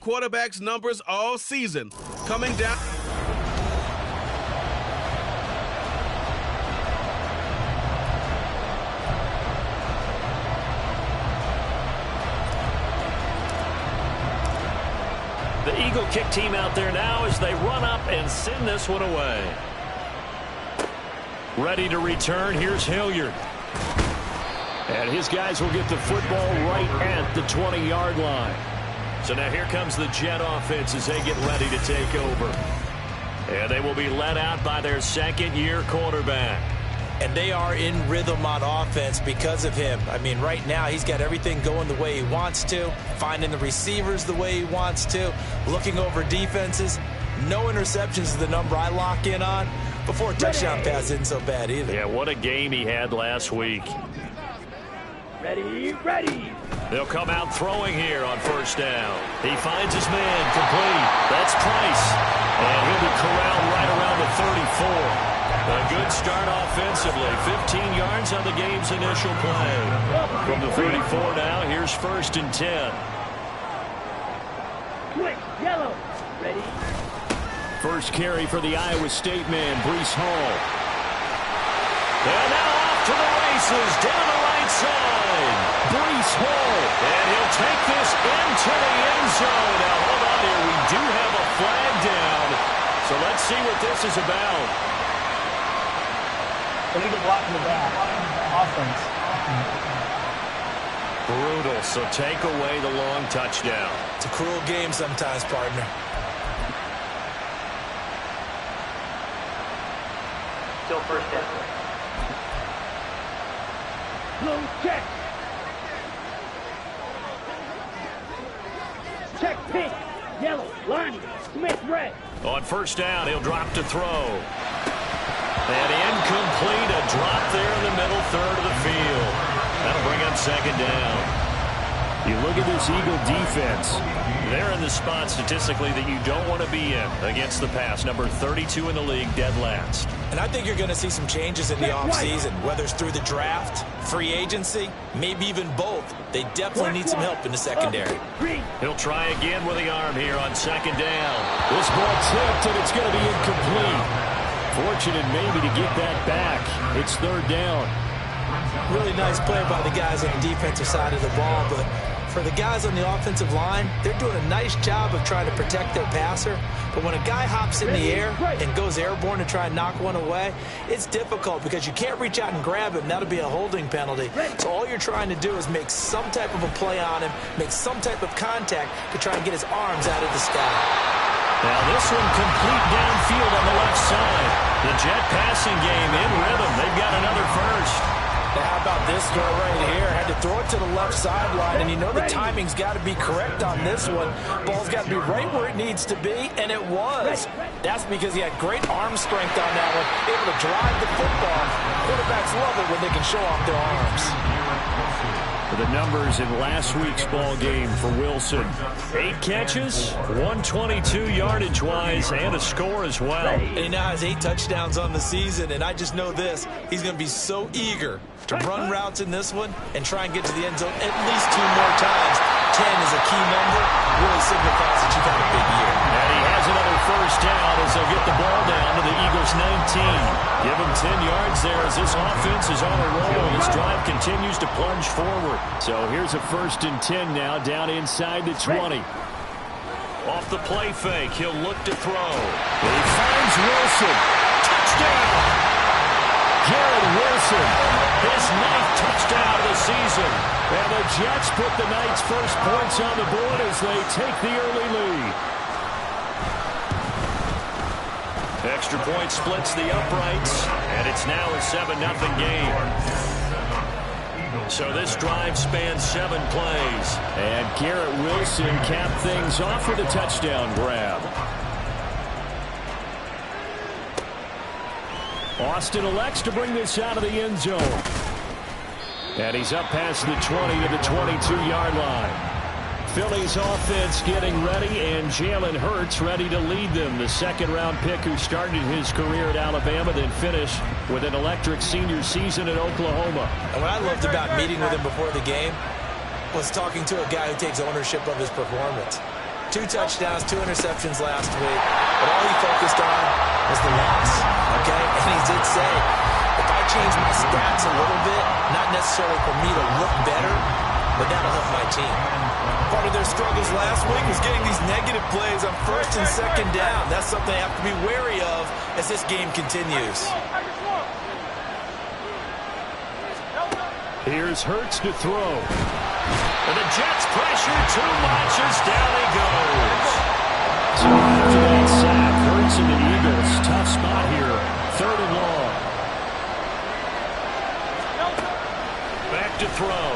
quarterback's numbers all season. Coming down. The Eagle kick team out there now as they run up and send this one away. Ready to return. Here's Hilliard. And his guys will get the football right at the 20-yard line. So now here comes the Jet offense as they get ready to take over. And they will be led out by their second-year quarterback. And they are in rhythm on offense because of him. I mean, right now he's got everything going the way he wants to, finding the receivers the way he wants to, looking over defenses. No interceptions is the number I lock in on. Before a touchdown pass isn't so bad either. Yeah, what a game he had last week. Ready. They'll come out throwing here on first down. He finds his man complete. That's Price. And he'll be corralled right around the 34. A good start offensively. 15 yards on the game's initial play. From the 34 now, here's 1st and 10. Quick, yellow. Ready. First carry for the Iowa State man, Breece Hall. And now off to the races, down the right side. Breece Hall. And he'll take this into the end zone. Now, hold on here. We do have a flag down. So let's see what this is about. They need to block in the back. Offense. Brutal. So take away the long touchdown. It's a cruel game sometimes, partner. Still first down. Blue check. Check pink. Yellow. Lonnie. Smith red. On first down, he'll drop to throw. And incomplete, a drop there in the middle third of the field. That'll bring up second down. You look at this Eagle defense. They're in the spot statistically that you don't want to be in against the pass. Number 32 in the league, dead last. And I think you're going to see some changes in the offseason, whether it's through the draft, free agency, maybe even both. They definitely need some help in the secondary. He'll try again with the arm here on second down. This ball tipped, and it's going to be incomplete. Fortunate maybe to get that back. It's third down. Really nice play by the guys on the defensive side of the ball, but for the guys on the offensive line, they're doing a nice job of trying to protect their passer. But when a guy hops in the air and goes airborne to try and knock one away, it's difficult because you can't reach out and grab him. That'll be a holding penalty. So all you're trying to do is make some type of a play on him, make some type of contact to try and get his arms out of the sky. Now this one complete downfield on the left side. The Jet passing game in rhythm. They've got another first. Now how about this throw right here? Had to throw it to the left sideline, and you know the timing's got to be correct on this one. Ball's got to be right where it needs to be, and it was. That's because he had great arm strength on that one, able to drive the football. Quarterbacks love it when they can show off their arms. The numbers in last week's ball game for Wilson. 8 catches, 122 yardage-wise, and a score as well. And he now has 8 touchdowns on the season, and I just know this. He's going to be so eager to run routes in this one and try and get to the end zone at least 2 more times. 10 is a key number. Really signifies that you've had a big year. And he has another first down as they'll get the ball down to the Eagles 19. Give him 10 yards there as this offense is on a roll. This drive continues to plunge forward. So here's a 1st and 10 now down inside the 20. Off the play fake, he'll look to throw. He finds Wilson. Touchdown! Garrett Wilson, his 9th touchdown of the season. And the Jets put the night's first points on the board as they take the early lead. Extra point splits the uprights, and it's now a 7-0 game. So this drive spans 7 plays. And Garrett Wilson capped things off with a touchdown grab. Austin elects to bring this out of the end zone. And he's up past the 20 to the 22-yard line. Philly's offense getting ready, and Jalen Hurts ready to lead them. The second-round pick who started his career at Alabama, then finished with an electric senior season at Oklahoma. And what I loved about meeting with him before the game was talking to a guy who takes ownership of his performance. 2 touchdowns, 2 interceptions last week, but all he focused on was the loss, okay? And he did say, if I change my stats a little bit, not necessarily for me to look better, but that'll help my team. Part of their struggles last week was getting these negative plays on 1st and 2nd down. That's something they have to be wary of as this game continues. Here's Hurts to throw. And the Jets pressure too much as down he goes. So after that sack, Hurts and the Eagles, tough spot here, 3rd and long. Back to throw.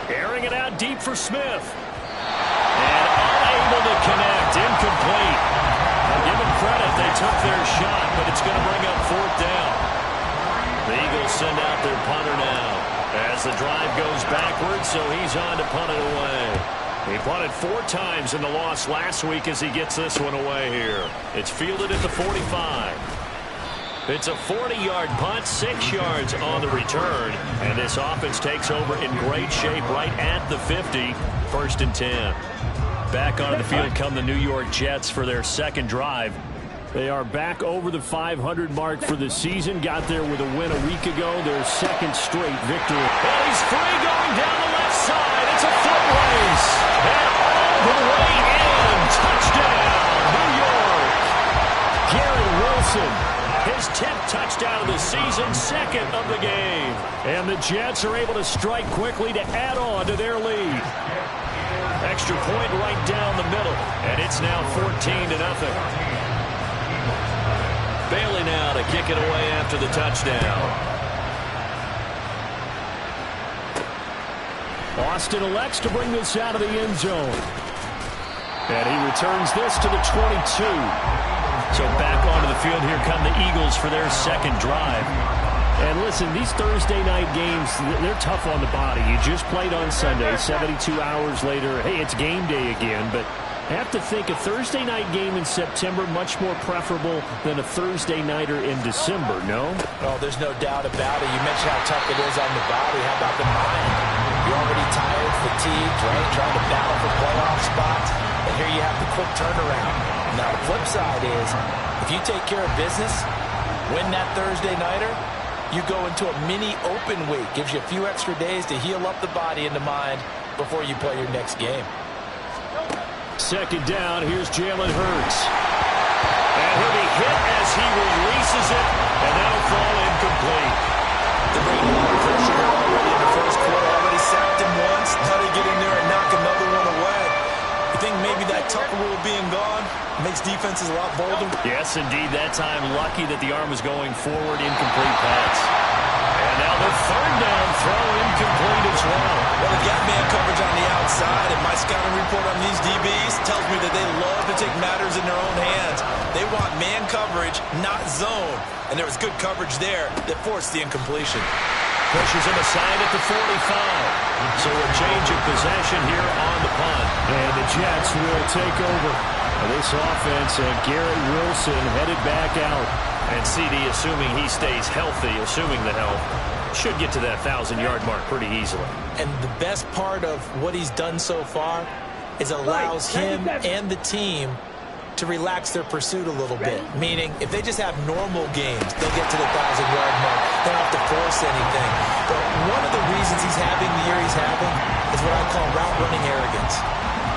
Airing it out deep for Smith. And unable to connect, incomplete. I'll give them credit, they took their shot, but it's going to bring up 4th down. The Eagles send out their punter now. As the drive goes backwards, so he's on to punt it away. He punted 4 times in the loss last week as he gets this one away here. It's fielded at the 45. It's a 40-yard punt, 6 yards on the return. And this offense takes over in great shape right at the 50, 1st and 10. Back onto the field come the New York Jets for their 2nd drive. They are back over the 500 mark for the season. Got there with a win a week ago. Their 2nd straight victory. And he's free going down the left side. It's a foot race. And all the way in. Touchdown, New York. Garrett Wilson, his 10th touchdown of the season, 2nd of the game. And the Jets are able to strike quickly to add on to their lead. Extra point right down the middle. And it's now 14-0. Bailey now to kick it away after the touchdown. Austin elects to bring this out of the end zone. And he returns this to the 22. So back onto the field here come the Eagles for their 2nd drive. And listen, these Thursday night games, they're tough on the body. You just played on Sunday, 72 hours later. Hey, it's game day again, but I have to think a Thursday night game in September much more preferable than a Thursday nighter in December, no? Oh, there's no doubt about it. You mentioned how tough it is on the body. How about the mind? You're already tired, fatigued, right? Trying to battle for playoff spots. And here you have the quick turnaround. Now, the flip side is, if you take care of business, win that Thursday nighter, you go into a mini open week. Gives you a few extra days to heal up the body and the mind before you play your next game. 2nd down, here's Jalen Hurts. And he'll be hit as he releases it, and that'll fall incomplete. The great pressure already in the 1st quarter, already sacked him once. Now they get in there and knock another one away. You think maybe that Tucker rule being gone makes defenses a lot bolder? Yes, indeed. That time, lucky that the arm was going forward, incomplete pass. And now the 3rd down throw incomplete as well. Well, they've got man coverage on the outside, and my scouting report on these DBs tells me that they love to take matters in their own hands. They want man coverage, not zone. And there was good coverage there that forced the incompletion. Pushes him aside at the 45. So a change of possession here on the punt. And the Jets will take over this offense, and Garrett Wilson headed back out. And CD, assuming he stays healthy, assuming the health, should get to that 1,000-yard mark pretty easily. And the best part of what he's done so far is allows him and the team to relax their pursuit a little bit. Meaning, if they just have normal games, they'll get to the 1,000-yard mark. They don't have to force anything. But one of the reasons he's having the year he's having is what I call route-running arrogance.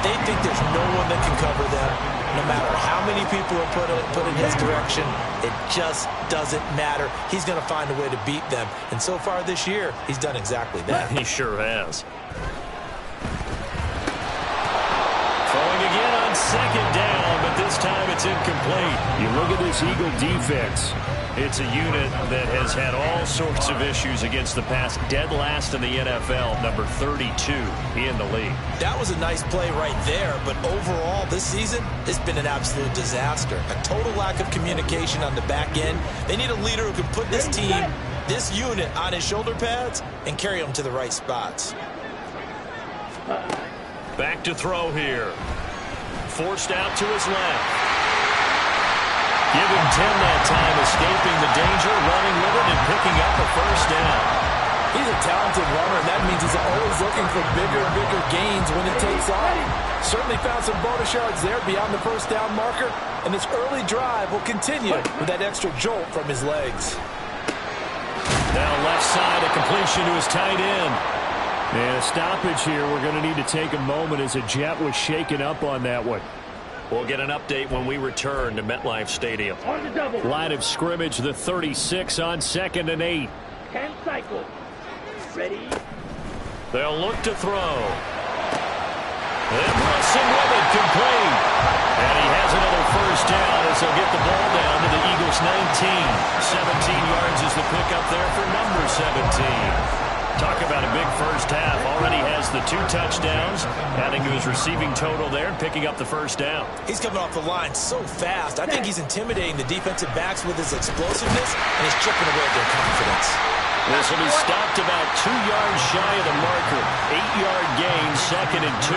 They think there's no one that can cover them. No matter how many people are put in his direction, it just doesn't matter. He's going to find a way to beat them. And so far this year, he's done exactly that. He sure has. Throwing again on 2nd down, but this time it's incomplete. You look at this Eagle defense. It's a unit that has had all sorts of issues against the pass. Dead last in the NFL, number 32 in the league. That was a nice play right there, but overall this season, it's been an absolute disaster. A total lack of communication on the back end. They need a leader who can put this team, this unit, on his shoulder pads and carry them to the right spots. Back to throw here. Forced out to his left. Give him 10 that time, escaping the danger, running with it, and picking up a 1st down. He's a talented runner, and that means he's always looking for bigger and bigger gains when he takes off. Certainly found some bonus yards there beyond the first down marker, and this early drive will continue with that extra jolt from his legs. Now left side, a completion to his tight end. And a stoppage here. We're going to need to take a moment as a Jet was shaken up on that one. We'll get an update when we return to MetLife Stadium. On the double. Line of scrimmage, the 36 on 2nd and 8. 10 cycles. Ready? They'll look to throw. And Wilson with it, complete. And he has another first down as they'll get the ball down to the Eagles 19. 17 yards is the pickup there for number 17. Talk about a big first half. Already has the 2 touchdowns, adding to his receiving total there and picking up the first down. He's coming off the line so fast. I think he's intimidating the defensive backs with his explosiveness, and he's chipping away at their confidence. This will be stopped about 2 yards shy of the marker. 8-yard gain, 2nd and 2.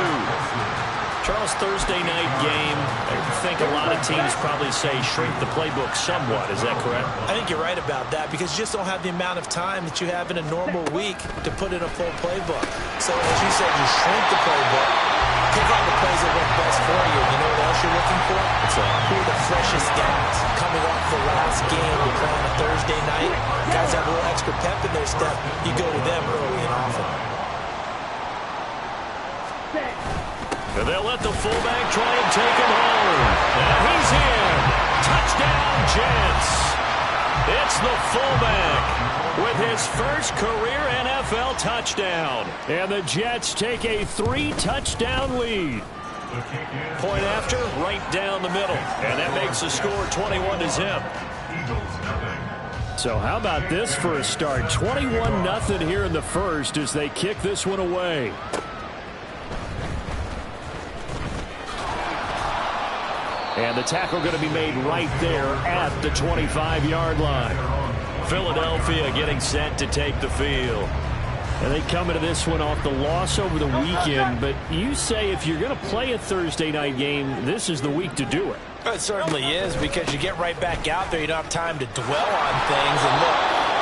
Charles, Thursday night game, I think a lot of teams probably say shrink the playbook somewhat. Is that correct? I think you're right about that because you just don't have the amount of time that you have in a normal week to put in a full playbook. So as you said, you shrink the playbook, pick out the plays that work best for you. You know what else you're looking for? Who are the freshest guys coming off the last game you play on a Thursday night? Guys have a little extra pep in their step. You go with them early and often. And they'll let the fullback try and take him home. And he's in. Touchdown, Jets. It's the fullback with his first career NFL touchdown. And the Jets take a 3-touchdown lead. Point after, right down the middle. And that makes the score 21-0. So how about this for a start? 21-0 here in the first as they kick this one away. And the tackle going to be made right there at the 25-yard line. Philadelphia getting set to take the field. And they come into this one off the loss over the weekend. But you say if you're going to play a Thursday night game, this is the week to do it. It certainly is because you get right back out there. You don't have time to dwell on things. And look,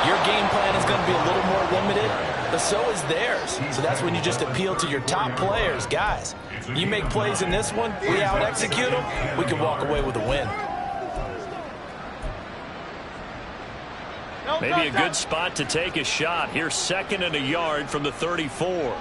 your game plan is going to be a little more limited, but so is theirs. So that's when you just appeal to your top players. Guys, you make plays in this one, we out-execute them, we can walk away with a win. Maybe a good spot to take a shot. Here's 2nd and a yard from the 34.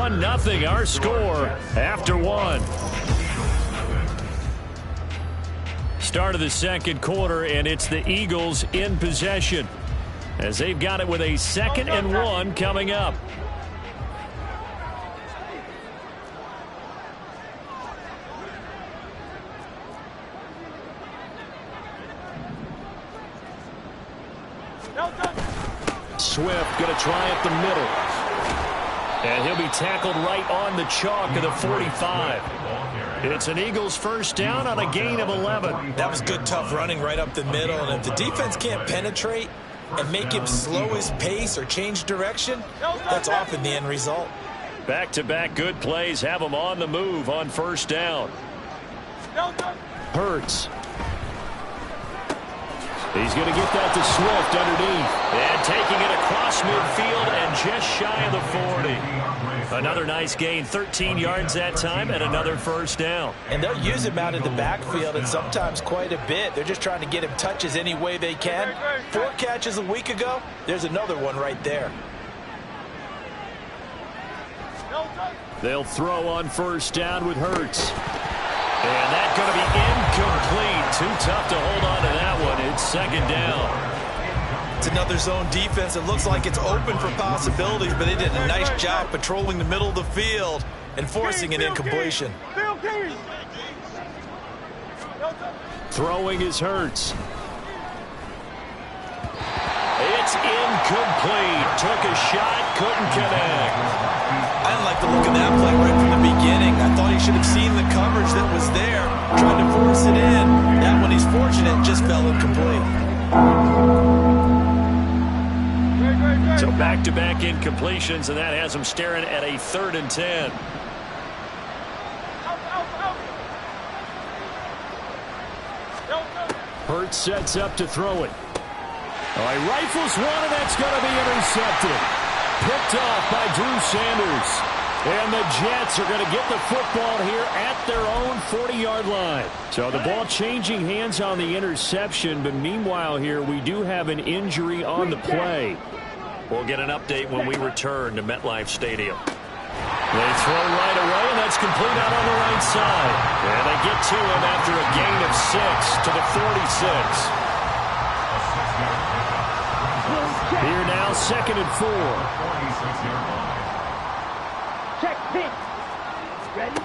Nothing our score after one. Start of the second quarter, and it's the Eagles in possession as they've got it with a 2nd and 1 coming up. Swift going to try up the middle. And he'll be tackled right on the chalk of the 45. It's an Eagles first down on a gain of 11. That was good, tough running right up the middle. And if the defense can't penetrate and make him slow his pace or change direction, that's often the end result. Back-to-back good plays have him on the move on first down. Hurts. He's going to get that to Swift underneath. And taking it across midfield and just shy of the 40. Another nice gain, 13 yards that time, and another first down. And they'll use him out in the backfield, and sometimes quite a bit. They're just trying to get him touches any way they can. 4 catches a week ago. There's another one right there. They'll throw on first down with Hurts. And that's going to be incomplete. Too tough to hold on to that one. It's 2nd down. It's another zone defense. It looks like it's open for possibilities, but they did a nice job patrolling the middle of the field and forcing an incompletion. Throwing is Hurts. It's incomplete. Took a shot, couldn't connect. I didn't like the look of that play right from the beginning. I thought he should have seen the coverage that was there, tried to force it in. That one, he's fortunate, just fell incomplete. So back-to-back incompletions, and that has them staring at a 3rd and 10. Hurts sets up to throw it. Oh, he rifles one, and that's going to be intercepted. Picked off by Drew Sanders. And the Jets are going to get the football here at their own 40-yard line. So the ball changing hands on the interception, but meanwhile here we do have an injury on the play. We'll get an update when we return to MetLife Stadium. They throw right away, and that's complete out on the right side. And they get to him after a gain of 6 to the 46. Here now, 2nd and 4. Check pitch. Ready?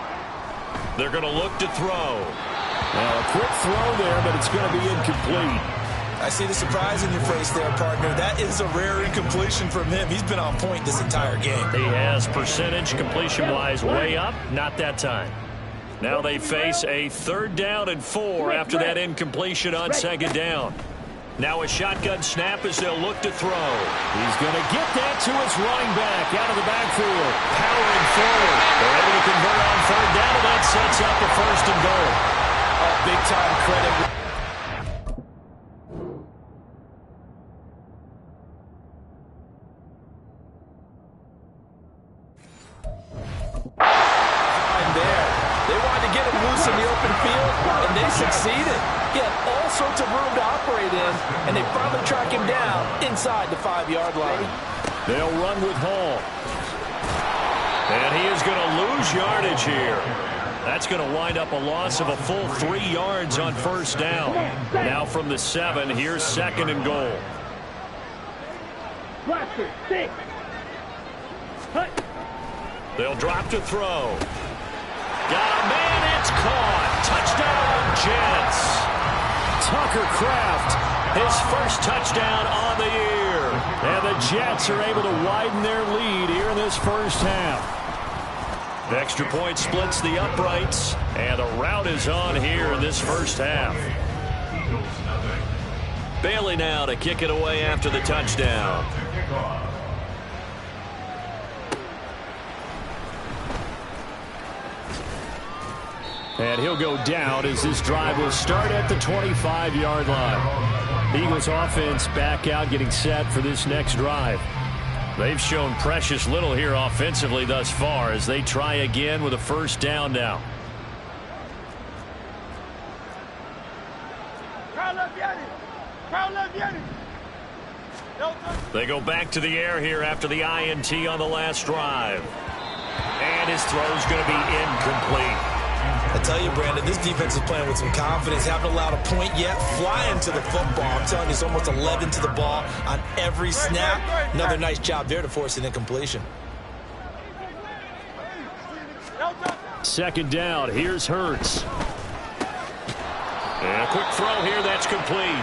They're going to look to throw. Now, a quick throw there, but it's going to be incomplete. I see the surprise in your face there, partner. That is a rare incompletion from him. He's been on point this entire game. He has percentage completion-wise way up. Not that time. Now they face a 3rd down and 4 after that incompletion on 2nd down. Now a shotgun snap as they'll look to throw. He's going to get that to his running back out of the backfield. Powering forward. They're able to convert on 3rd down, and that sets up a 1st and goal. Big-time credit. Succeeded. He had all sorts of room to operate in, and they finally track him down inside the 5-yard line. They'll run with Hall. And he is going to lose yardage here. That's going to wind up a loss of a full 3 yards on 1st down. Now from the 7, here's 2nd and goal. Blaster, 6. They'll drop to throw. Got a man, it's caught. Touchdown, Jets. Tucker Kraft, his first touchdown on the year. And the Jets are able to widen their lead here in this 1st half. The extra point splits the uprights, and the rout is on here in this 1st half. Bailey now to kick it away after the touchdown. And he'll go down as this drive will start at the 25-yard line. The Eagles offense back out, getting set for this next drive. They've shown precious little here offensively thus far as they try again with a 1st down now. They go back to the air here after the INT on the last drive. And his throw's going to be incomplete. I tell you, Brandon, this defense is playing with some confidence. Haven't allowed a point yet. Flying to the football. I'm telling you, it's almost 11 to the ball on every snap. Another nice job there to force an incompletion. 2nd down. Here's Hurts. And a quick throw here. That's complete.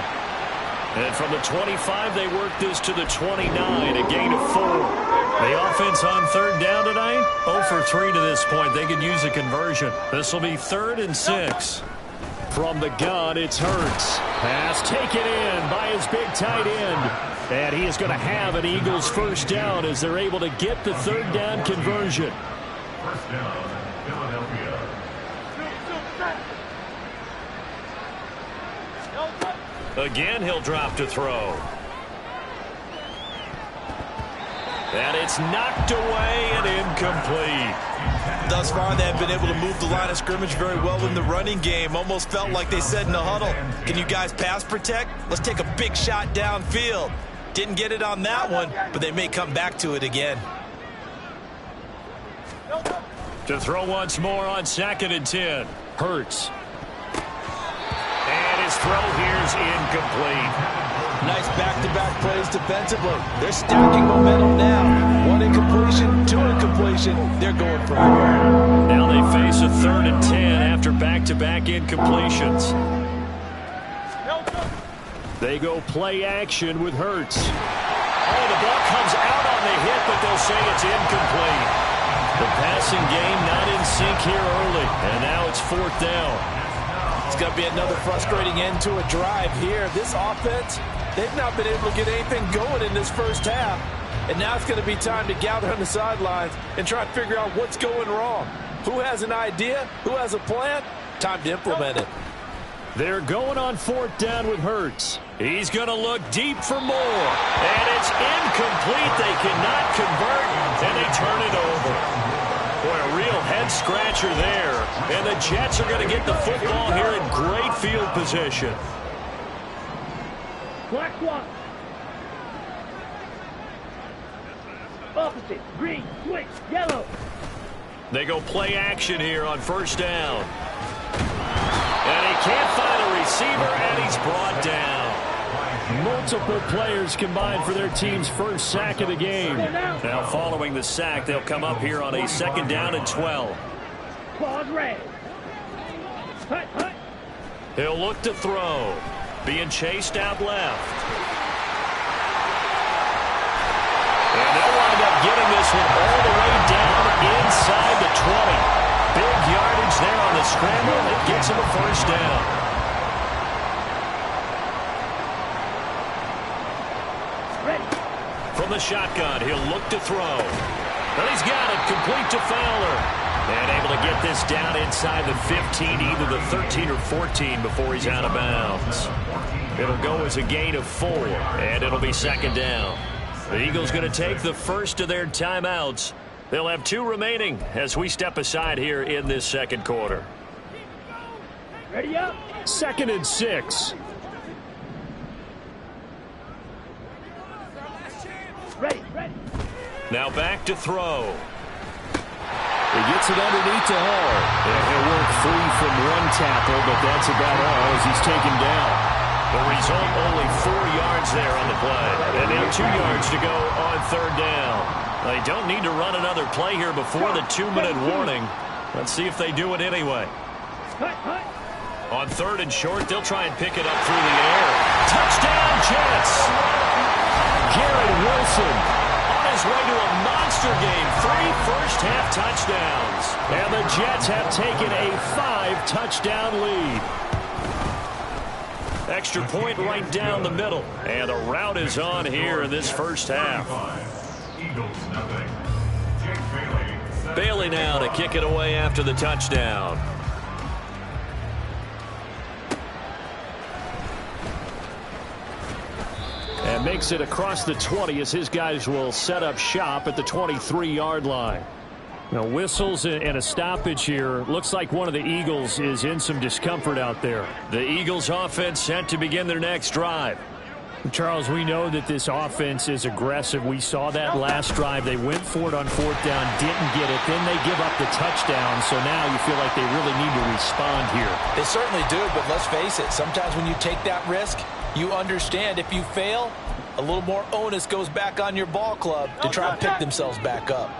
And from the 25, they work this to the 29, a gain of 4. The offense on 3rd down tonight, 0 for 3 to this point. They could use a conversion. This will be 3rd and 6. From the gun, it's Hurts. Pass taken in by his big tight end. And he is going to have an Eagles 1st down as they're able to get the 3rd down conversion. 1st down, Philadelphia. Again, he'll drop to throw. And it's knocked away and incomplete. Thus far, they have been able to move the line of scrimmage very well in the running game. Almost felt like they said in the huddle, can you guys pass protect? Let's take a big shot downfield. Didn't get it on that one, but they may come back to it again. To throw once more on 2nd and 10. Hurts. And his throw here's incomplete. Nice back-to-back plays defensively. They're stacking momentum now. 1 incompletion, 2 incompletion. They're going for it. Now they face a 3rd and 10 after back-to-back incompletions. They go play action with Hurts. Oh, the ball comes out on the hit, but they'll say it's incomplete. The passing game not in sync here early, and now it's 4th down. It's going to be another frustrating end to a drive here. This offense, they've not been able to get anything going in this 1st half. And now it's going to be time to gather on the sidelines and try to figure out what's going wrong. Who has an idea? Who has a plan? Time to implement it. They're going on 4th down with Hurts. He's going to look deep for more. And it's incomplete. They cannot convert, and they turn it over. Boy, a real head-scratcher there. And the Jets are going to get the football here in great field position. Black one. Opposite. Green. Switch. Yellow. They go play action here on 1st down. And he can't find a receiver, and he's brought down. Multiple players combined for their team's first sack of the game. Now following the sack, they'll come up here on a 2nd down and 12. Claws red. Hut, hut. He'll look to throw. Being chased out left. And they'll wind up getting this one all the way down inside the 20. Big yardage there on the scramble that gets him a 1st down. Ready. From the shotgun, he'll look to throw. And he's got it, complete to Fowler. And able to get this down inside the 15, either the 13 or 14 before he's out of bounds. It'll go as a gain of 4, and it'll be 2nd down. The Eagles going to take the first of their timeouts. They'll have 2 remaining as we step aside here in this 2nd quarter. Ready up. 2nd and 6. Ready, ready. Now back to throw. He gets it underneath to Hall. And he'll work free from 1 tackle, but that's about all as he's taken down. The result, only 4 yards there on the play. And now 2 yards to go on 3rd down. They don't need to run another play here before the 2-minute warning. Let's see if they do it anyway. On 3rd and short, they'll try and pick it up through the air. Touchdown, Jets! Garrett Wilson on his way to a monster game. 3 first-half touchdowns. And the Jets have taken a 5-touchdown lead. Extra point right down the middle. And the route is on here in this first half. Bailey now to kick it away after the touchdown. And makes it across the 20 as his guys will set up shop at the 23-yard line. Now whistles and a stoppage here. Looks like one of the Eagles is in some discomfort out there. The Eagles offense set to begin their next drive. Charles, we know that this offense is aggressive. We saw that last drive. They went for it on 4th down, didn't get it. Then they give up the touchdown. So now you feel like they really need to respond here. They certainly do, but let's face it. Sometimes when you take that risk, you understand if you fail, a little more onus goes back on your ball club to try and pick themselves back up.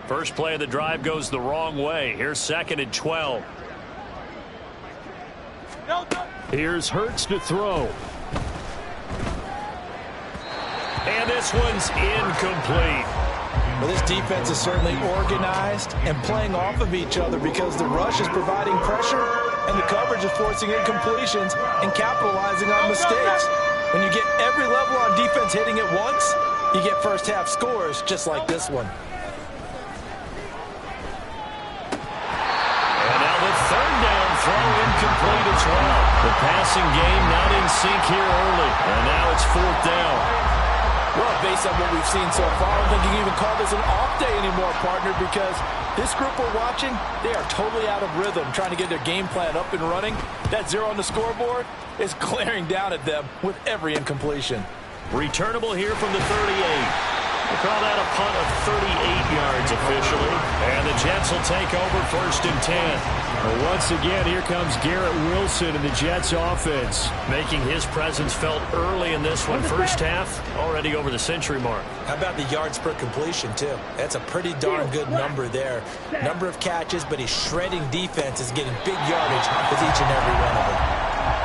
First play of the drive goes the wrong way. Here's 2nd and 12. Here's Hurts to throw. And this one's incomplete. Well, this defense is certainly organized and playing off of each other because the rush is providing pressure and the coverage is forcing incompletions and capitalizing on mistakes. When you get every level on defense hitting it once, you get first-half scores just like this one. And now the 3rd down throw incomplete as well. The passing game not in sync here early. And now it's 4th down. Well, based on what we've seen so far, I don't think you can even call this an off day anymore, partner, because this group we're watching, they are totally out of rhythm, trying to get their game plan up and running. That 0 on the scoreboard is glaring down at them with every incompletion. Returnable here from the 38. We'll call that a punt of 38 yards officially. And the Jets will take over 1st and 10. Well, once again, here comes Garrett Wilson and the Jets offense, making his presence felt early in this one. First half, already over the century mark. How about the yards per completion, too? That's a pretty darn good number there. Number of catches, but his shredding defense is getting big yardage with each and every one of them.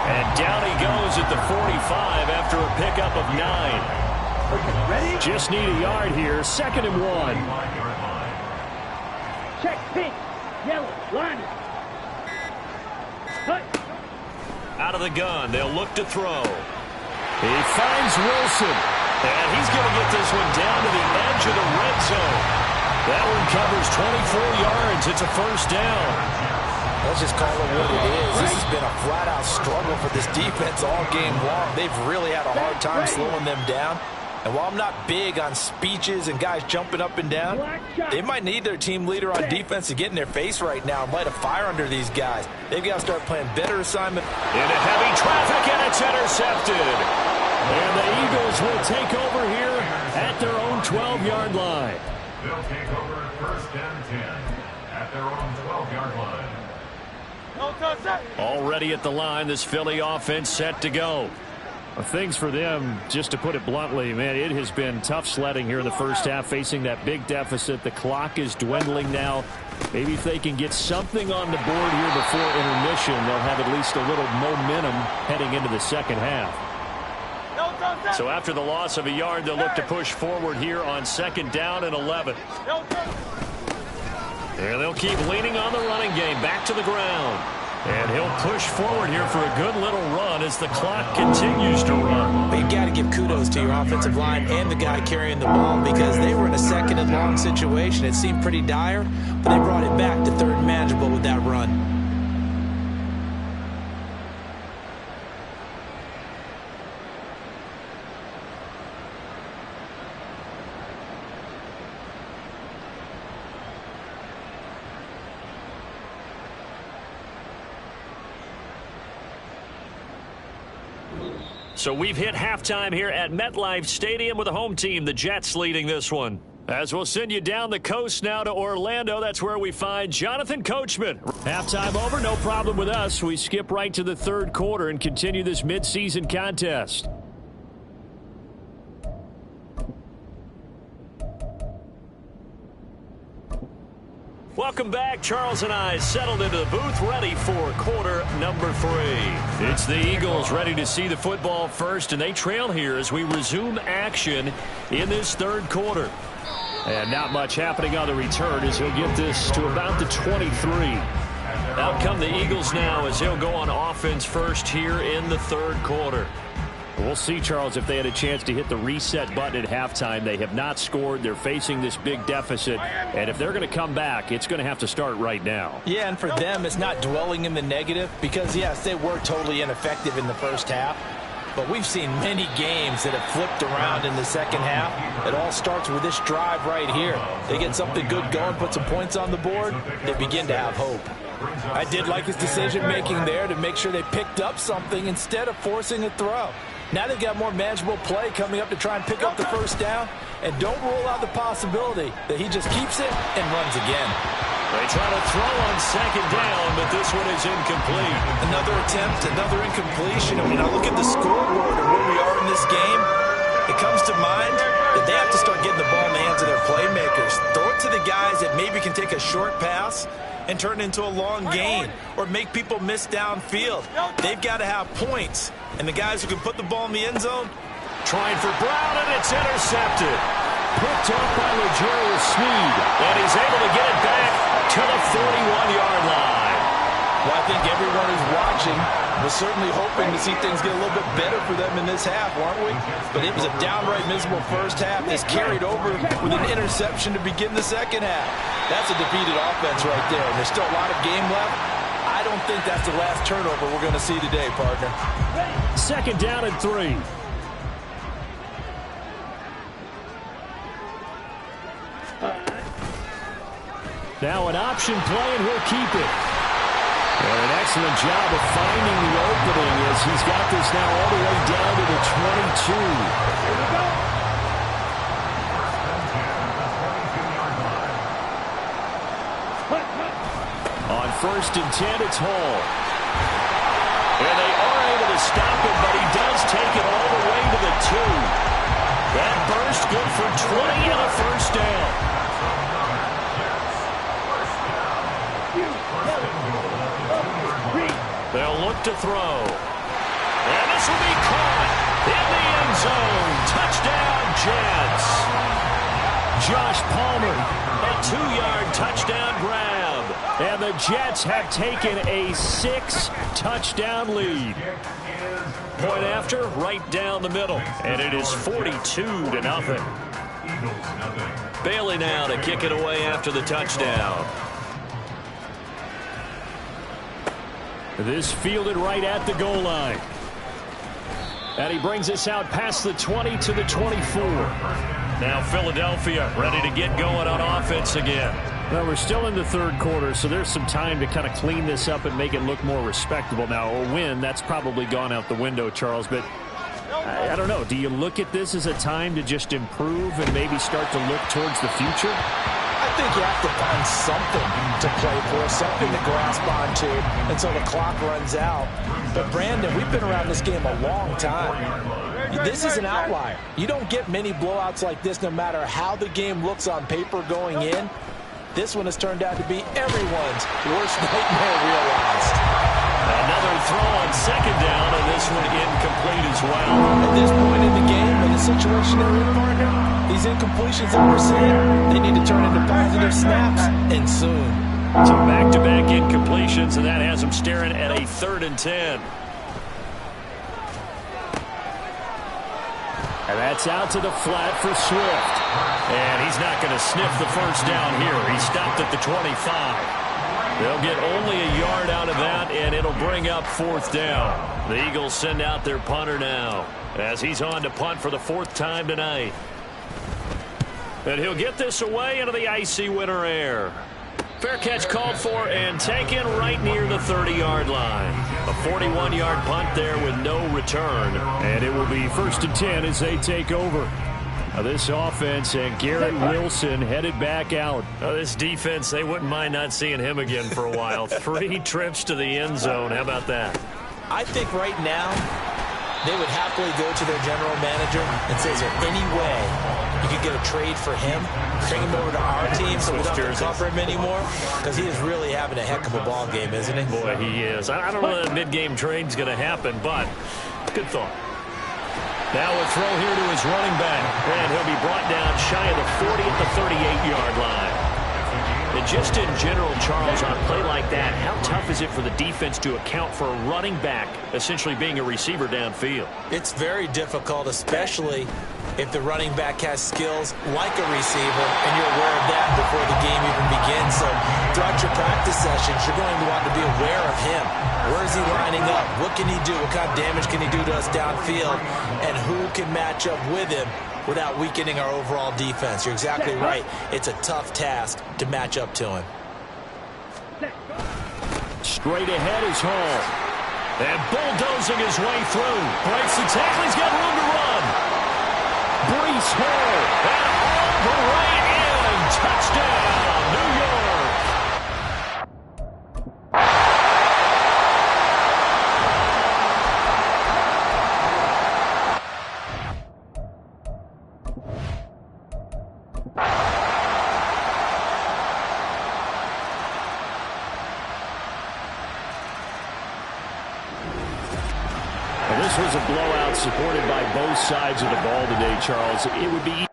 And down he goes at the 45 after a pickup of 9. Ready? Just need a yard here. 2nd and 1. Check pink. Yellow. Line it. Hut. Out of the gun. They'll look to throw. He finds Wilson. And he's going to get this one down to the edge of the red zone. That one covers 24 yards. It's a first down. Let's just call it what it is. This has been a flat-out struggle for this defense all game long. They've really had a hard time slowing them down. And while I'm not big on speeches and guys jumping up and down, they might need their team leader on defense to get in their face right now and light a fire under these guys. They've got to start playing better assignment. Into heavy traffic, and it's intercepted. And the Eagles will take over here at their own 12-yard line. They'll take over at first and 10 at their own 12-yard line. Already at the line, this Philly offense set to go. Things for them, just to put it bluntly, man, it has been tough sledding here in the first half, facing that big deficit. The clock is dwindling now. Maybe if they can get something on the board here before intermission, they'll have at least a little momentum heading into the second half. So after the loss of a yard, they'll look to push forward here on second down and 11. And they'll keep leaning on the running game, back to the ground. And he'll push forward here for a good little run as the clock continues to run. But you've got to give kudos to your offensive line and the guy carrying the ball, because they were in a second and long situation. It seemed pretty dire, but they brought it back to third and manageable with that run. So we've hit halftime here at MetLife Stadium with the home team, the Jets, leading this one. As we'll send you down the coast now to Orlando, that's where we find Jonathan Coachman. Halftime over, no problem with us. We skip right to the third quarter and continue this midseason contest. Welcome back. Charles and I settled into the booth, ready for quarter number 3. It's the Eagles ready to see the football first, and they trail here as we resume action in this third quarter. And not much happening on the return as he'll get this to about the 23. Out come the Eagles now as they'll go on offense first here in the third quarter. We'll see, Charles, if they had a chance to hit the reset button at halftime. They have not scored. They're facing this big deficit. And if they're going to come back, it's going to have to start right now. Yeah, and for them, it's not dwelling in the negative because, yes, they were totally ineffective in the first half. But we've seen many games that have flipped around in the second half. It all starts with this drive right here. They get something good going, put some points on the board, they begin to have hope. I did like his decision-making there to make sure they picked up something instead of forcing a throw. Now they've got more manageable play coming up to try and pick up the first down. And don't rule out the possibility that he just keeps it and runs again. They try to throw on second down, but this one is incomplete. Another attempt, another incompletion. And when I look at the scoreboard and where we are in this game, it comes to mind that they have to start getting the ball in the hands of their playmakers. Throw it to the guys that maybe can take a short pass and turn it into a long gain or make people miss downfield. They've got to have points. And the guys who can put the ball in the end zone. Trying for Brown, and it's intercepted. Picked up by L'Jarius Sneed. And he's able to get it back to the 41-yard line. Well, I think everyone who's watching was certainly hoping to see things get a little bit better for them in this half, weren't we? But it was a downright miserable first half that's carried over with an interception to begin the second half. That's a defeated offense right there, and there's still a lot of game left. I don't think that's the last turnover we're going to see today, partner. Second down and 3. Now an option play, and he'll keep it. And an excellent job of finding the opening as he's got this now all the way down to the 22. On first and 10, it's Hall. And they are able to stop him, but he does take it all the way to the 2. That burst good for 20 and a first down. They'll look to throw. And this will be caught in the end zone. Touchdown, Jets. Josh Palmer. A 2-yard touchdown grab. And the Jets have taken a 6-touchdown lead. Point after, right down the middle. And it is 42-0. Bailey now to kick it away after the touchdown. This fielded right at the goal line. And he brings us out past the 20 to the 24. Now Philadelphia ready to get going on offense again. Well, we're still in the third quarter, so there's some time to kind of clean this up and make it look more respectable. Now, a win, that's probably gone out the window, Charles, but I don't know. Do you look at this as a time to just improve and maybe start to look towards the future? I think you have to find something to play for, something to grasp onto until the clock runs out. But, Brandon, we've been around this game a long time. This is an outlier. You don't get many blowouts like this no matter how the game looks on paper going in. This one has turned out to be everyone's worst nightmare realized. Another throw on second down, and this one incomplete as well. At this point in the game, in the situation they're in, partner, these incompletions that we're seeing, they need to turn into positive snaps, and soon. So back-to-back incompletions, and that has them staring at a 3rd and 10. And that's out to the flat for Swift. And he's not going to sniff the first down here. He stopped at the 25. They'll get only a yard out of that, and it'll bring up 4th down. The Eagles send out their punter now as he's on to punt for the 4th time tonight. And he'll get this away into the icy winter air. Fair catch called for and taken right near the 30-yard line. A 41-yard punt there with no return. And it will be 1st and 10 as they take over. This offense and Garrett Wilson headed back out. This defense, they wouldn't mind not seeing him again for a while. 3 trips to the end zone. How about that? I think right now they would happily go to their general manager and say, is there any way you could get a trade for him, bring him over to our team so we don't have to cover him anymore? Because he is really having a heck of a ball game, isn't he? Boy, he is. I don't know that mid-game trade's going to happen, but good thought. Now a throw here to his running back, and he'll be brought down shy of the 40 at the 38-yard line. And just in general, Charles, on a play like that, how tough is it for the defense to account for a running back essentially being a receiver downfield? It's very difficult, especially if the running back has skills like a receiver, and you're aware of that before the game even begins. So throughout your practice sessions, you're going to want to be aware of him. Where is he lining up? What can he do? What kind of damage can he do to us downfield? And who can match up with him without weakening our overall defense? You're exactly right. It's a tough task to match up to him. Straight ahead is Hall. And bulldozing his way through. Breaks the tackle. He's got room to run. Breece Hall. And all the way in. Touchdown, New York. This was a blowout supported by both sides of the ball today, Charles. It would be